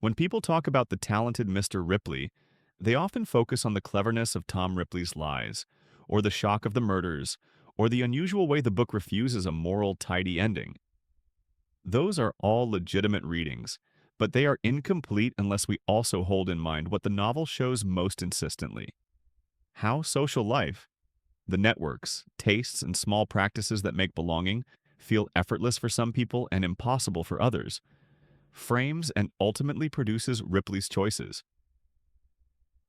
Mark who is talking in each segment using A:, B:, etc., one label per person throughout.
A: When people talk about the talented Mr. Ripley, they often focus on the cleverness of Tom Ripley's lies, or the shock of the murders, or the unusual way the book refuses a moral, tidy ending. Those are all legitimate readings, but they are incomplete unless we also hold in mind what the novel shows most insistently. How social life, the networks, tastes, and small practices that make belonging feel effortless for some people and impossible for others, frames and ultimately produces Ripley's choices.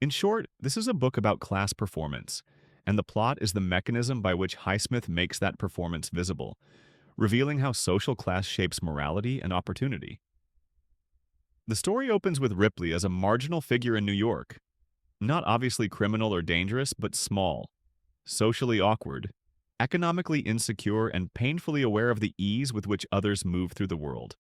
A: In short, this is a book about class performance, and the plot is the mechanism by which Highsmith makes that performance visible, revealing how social class shapes morality and opportunity. The story opens with Ripley as a marginal figure in New York, not obviously criminal or dangerous, but small, socially awkward, economically insecure, and painfully aware of the ease with which others move through the world.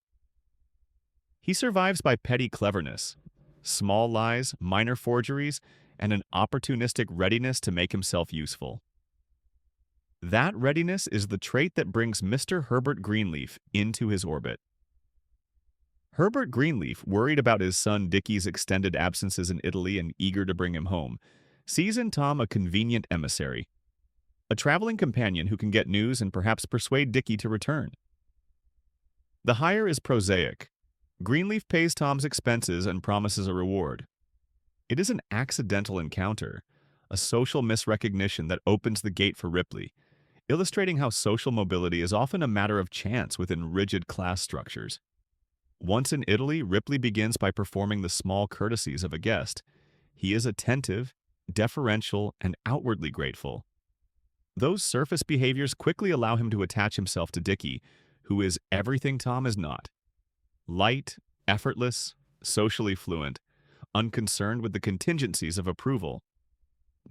A: He survives by petty cleverness, small lies, minor forgeries, and an opportunistic readiness to make himself useful. That readiness is the trait that brings Mr. Herbert Greenleaf into his orbit. Herbert Greenleaf, worried about his son Dickie's extended absences in Italy and eager to bring him home, sees in Tom a convenient emissary, a traveling companion who can get news and perhaps persuade Dickie to return. The hire is prosaic. Greenleaf pays Tom's expenses and promises a reward. It is an accidental encounter, a social misrecognition that opens the gate for Ripley, illustrating how social mobility is often a matter of chance within rigid class structures. Once in Italy, Ripley begins by performing the small courtesies of a guest. He is attentive, deferential, and outwardly grateful. Those surface behaviors quickly allow him to attach himself to Dickie, who is everything Tom is not. Light, effortless, socially fluent, unconcerned with the contingencies of approval.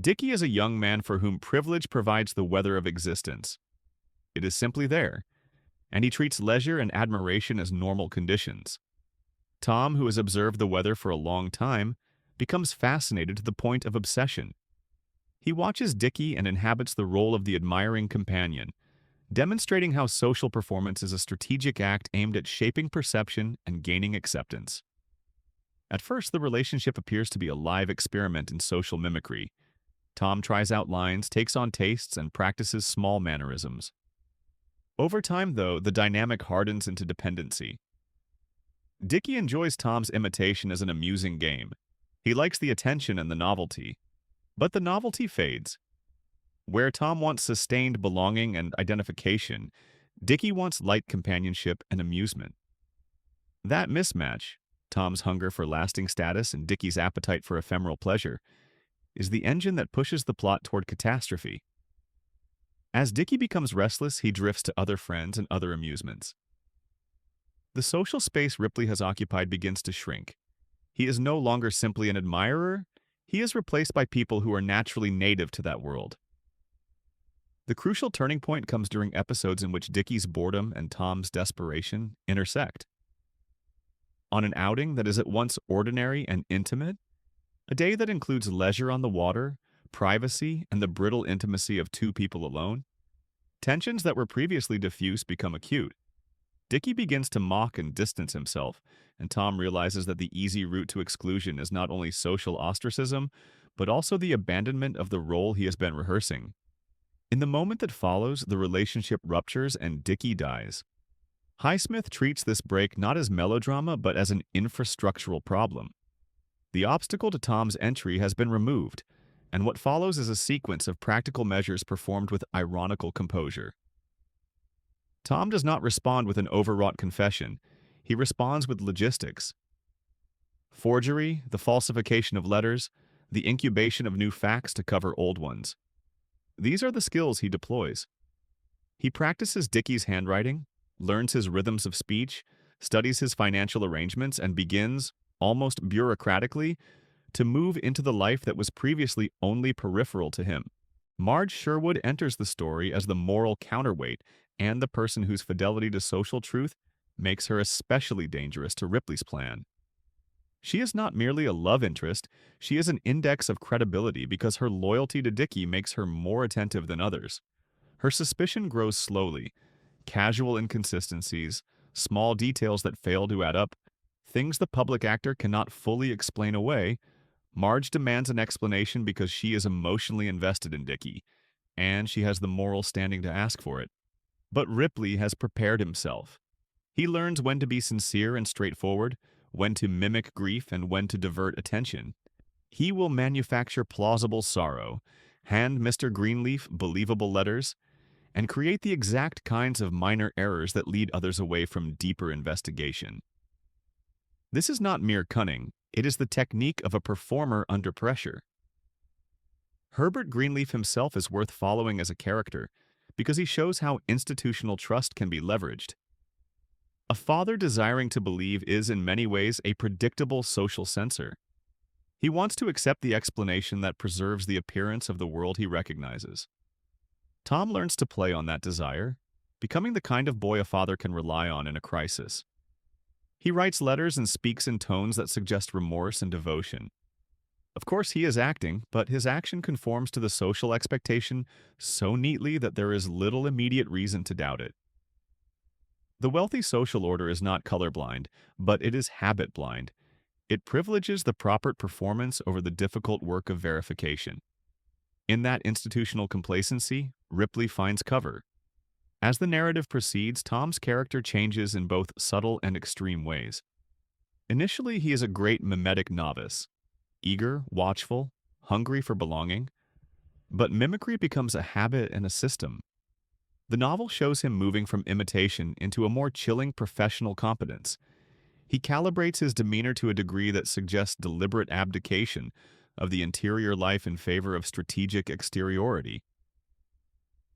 A: Dickie is a young man for whom privilege provides the weather of existence. It is simply there, and he treats leisure and admiration as normal conditions. Tom, who has observed the weather for a long time, becomes fascinated to the point of obsession. He watches Dickie and inhabits the role of the admiring companion, demonstrating how social performance is a strategic act aimed at shaping perception and gaining acceptance. At first, the relationship appears to be a live experiment in social mimicry. Tom tries out lines, takes on tastes, and practices small mannerisms. Over time, though, the dynamic hardens into dependency. Dickie enjoys Tom's imitation as an amusing game. He likes the attention and the novelty. But the novelty fades. Where Tom wants sustained belonging and identification, Dickie wants light companionship and amusement. That mismatch, Tom's hunger for lasting status and Dickie's appetite for ephemeral pleasure, is the engine that pushes the plot toward catastrophe. As Dickie becomes restless, he drifts to other friends and other amusements. The social space Ripley has occupied begins to shrink. He is no longer simply an admirer, he is replaced by people who are naturally native to that world. The crucial turning point comes during episodes in which Dickie's boredom and Tom's desperation intersect. On an outing that is at once ordinary and intimate, a day that includes leisure on the water, privacy, and the brittle intimacy of two people alone, tensions that were previously diffuse become acute. Dickie begins to mock and distance himself, and Tom realizes that the easy route to exclusion is not only social ostracism, but also the abandonment of the role he has been rehearsing. In the moment that follows, the relationship ruptures and Dickie dies. Highsmith treats this break not as melodrama, but as an infrastructural problem. The obstacle to Tom's entry has been removed, and what follows is a sequence of practical measures performed with ironical composure. Tom does not respond with an overwrought confession. He responds with logistics. Forgery, the falsification of letters, the incubation of new facts to cover old ones. These are the skills he deploys. He practices Dickie's handwriting, learns his rhythms of speech, studies his financial arrangements, and begins, almost bureaucratically, to move into the life that was previously only peripheral to him. Marge Sherwood enters the story as the moral counterweight and the person whose fidelity to social truth makes her especially dangerous to Ripley's plan. She is not merely a love interest, she is an index of credibility because her loyalty to Dickie makes her more attentive than others. Her suspicion grows slowly. Casual inconsistencies, small details that fail to add up, things the public actor cannot fully explain away, Marge demands an explanation because she is emotionally invested in Dickie, and she has the moral standing to ask for it. But Ripley has prepared himself. He learns when to be sincere and straightforward, when to mimic grief, and when to divert attention. He will manufacture plausible sorrow, hand Mr. Greenleaf believable letters, and create the exact kinds of minor errors that lead others away from deeper investigation. This is not mere cunning, it is the technique of a performer under pressure. Herbert Greenleaf himself is worth following as a character because he shows how institutional trust can be leveraged. A father desiring to believe is in many ways a predictable social censor. He wants to accept the explanation that preserves the appearance of the world he recognizes. Tom learns to play on that desire, becoming the kind of boy a father can rely on in a crisis. He writes letters and speaks in tones that suggest remorse and devotion. Of course, he is acting, but his action conforms to the social expectation so neatly that there is little immediate reason to doubt it. The wealthy social order is not colorblind, but it is habit blind. It privileges the proper performance over the difficult work of verification. In that institutional complacency, Ripley finds cover. As the narrative proceeds, Tom's character changes in both subtle and extreme ways. Initially, he is a great mimetic novice, eager, watchful, hungry for belonging, but mimicry becomes a habit and a system. The novel shows him moving from imitation into a more chilling professional competence. He calibrates his demeanor to a degree that suggests deliberate abdication of the interior life in favor of strategic exteriority.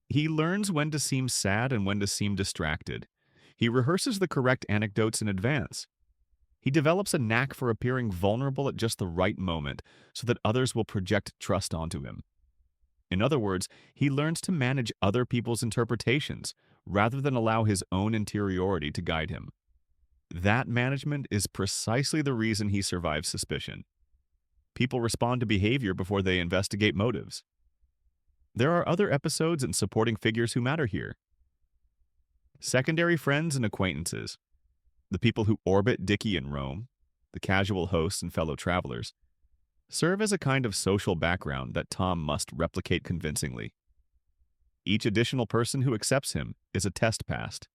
A: He learns when to seem sad and when to seem distracted. He rehearses the correct anecdotes in advance. He develops a knack for appearing vulnerable at just the right moment so that others will project trust onto him. In other words, he learns to manage other people's interpretations rather than allow his own interiority to guide him. That management is precisely the reason he survives suspicion. People respond to behavior before they investigate motives. There are other episodes and supporting figures who matter here. Secondary friends and acquaintances. The people who orbit Dickie in Rome, the casual hosts and fellow travelers, serve as a kind of social background that Tom must replicate convincingly. Each additional person who accepts him is a test passed.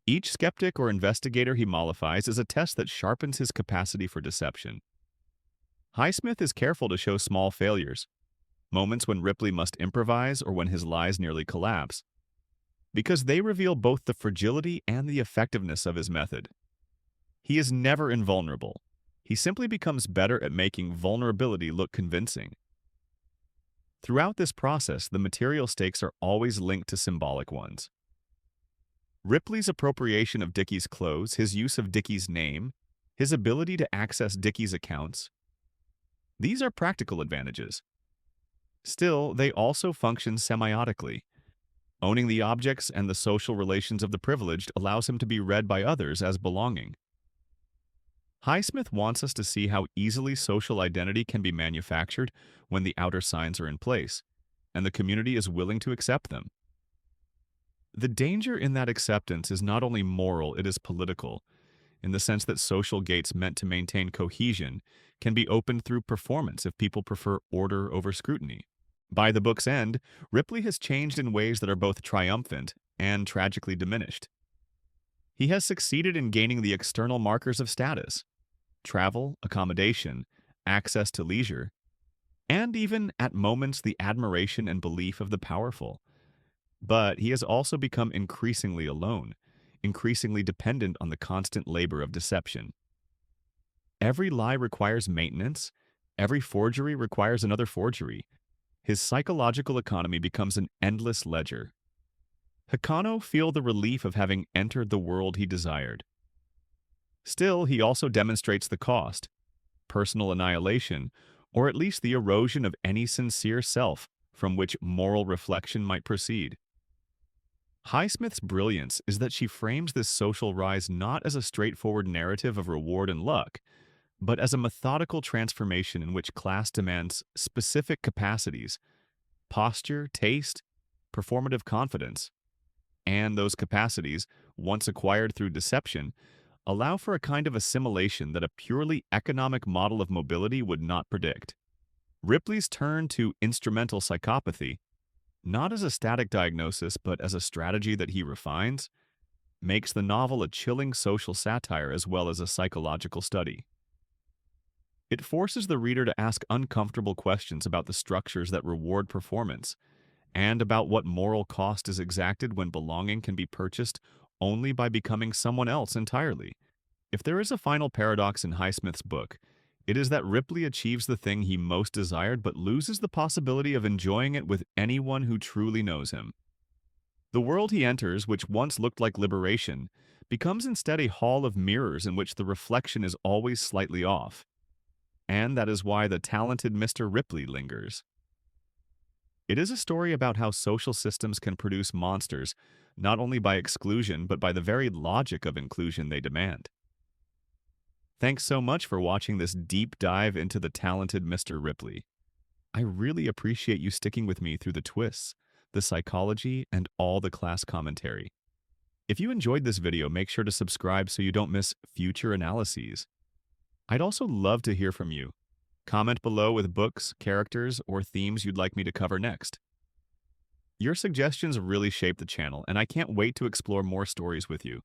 A: Each skeptic or investigator he mollifies is a test that sharpens his capacity for deception. Highsmith is careful to show small failures, moments when Ripley must improvise or when his lies nearly collapse, because they reveal both the fragility and the effectiveness of his method. He is never invulnerable. He simply becomes better at making vulnerability look convincing. Throughout this process, the material stakes are always linked to symbolic ones. Ripley's appropriation of Dickie's clothes, his use of Dickie's name, his ability to access Dickie's accounts, these are practical advantages. Still, they also function semiotically. Owning the objects and the social relations of the privileged allows him to be read by others as belonging. Highsmith wants us to see how easily social identity can be manufactured when the outer signs are in place, and the community is willing to accept them. The danger in that acceptance is not only moral, it is political, in the sense that social gates meant to maintain cohesion can be opened through performance if people prefer order over scrutiny. By the book's end, Ripley has changed in ways that are both triumphant and tragically diminished. He has succeeded in gaining the external markers of status: travel, accommodation, access to leisure, and even, at moments, the admiration and belief of the powerful. But he has also become increasingly alone, increasingly dependent on the constant labor of deception. Every lie requires maintenance, every forgery requires another forgery. His psychological economy becomes an endless ledger. Hikano feels the relief of having entered the world he desired. Still, he also demonstrates the cost: personal annihilation, or at least the erosion of any sincere self from which moral reflection might proceed. Highsmith's brilliance is that she frames this social rise not as a straightforward narrative of reward and luck, but as a methodical transformation in which class demands specific capacities: posture, taste, performative confidence. And those capacities, once acquired through deception, allow for a kind of assimilation that a purely economic model of mobility would not predict. Ripley's turn to instrumental psychopathy, not as a static diagnosis but as a strategy that he refines, makes the novel a chilling social satire as well as a psychological study. It forces the reader to ask uncomfortable questions about the structures that reward performance, and about what moral cost is exacted when belonging can be purchased only by becoming someone else entirely. If there is a final paradox in Highsmith's book, it is that Ripley achieves the thing he most desired but loses the possibility of enjoying it with anyone who truly knows him. The world he enters, which once looked like liberation, becomes instead a hall of mirrors in which the reflection is always slightly off. And that is why the talented Mr. Ripley lingers. It is a story about how social systems can produce monsters, not only by exclusion but by the very logic of inclusion they demand. Thanks so much for watching this deep dive into the talented Mr. Ripley. I really appreciate you sticking with me through the twists, the psychology, and all the class commentary. If you enjoyed this video, make sure to subscribe so you don't miss future analyses. I'd also love to hear from you. Comment below with books, characters, or themes you'd like me to cover next. Your suggestions really shape the channel, and I can't wait to explore more stories with you.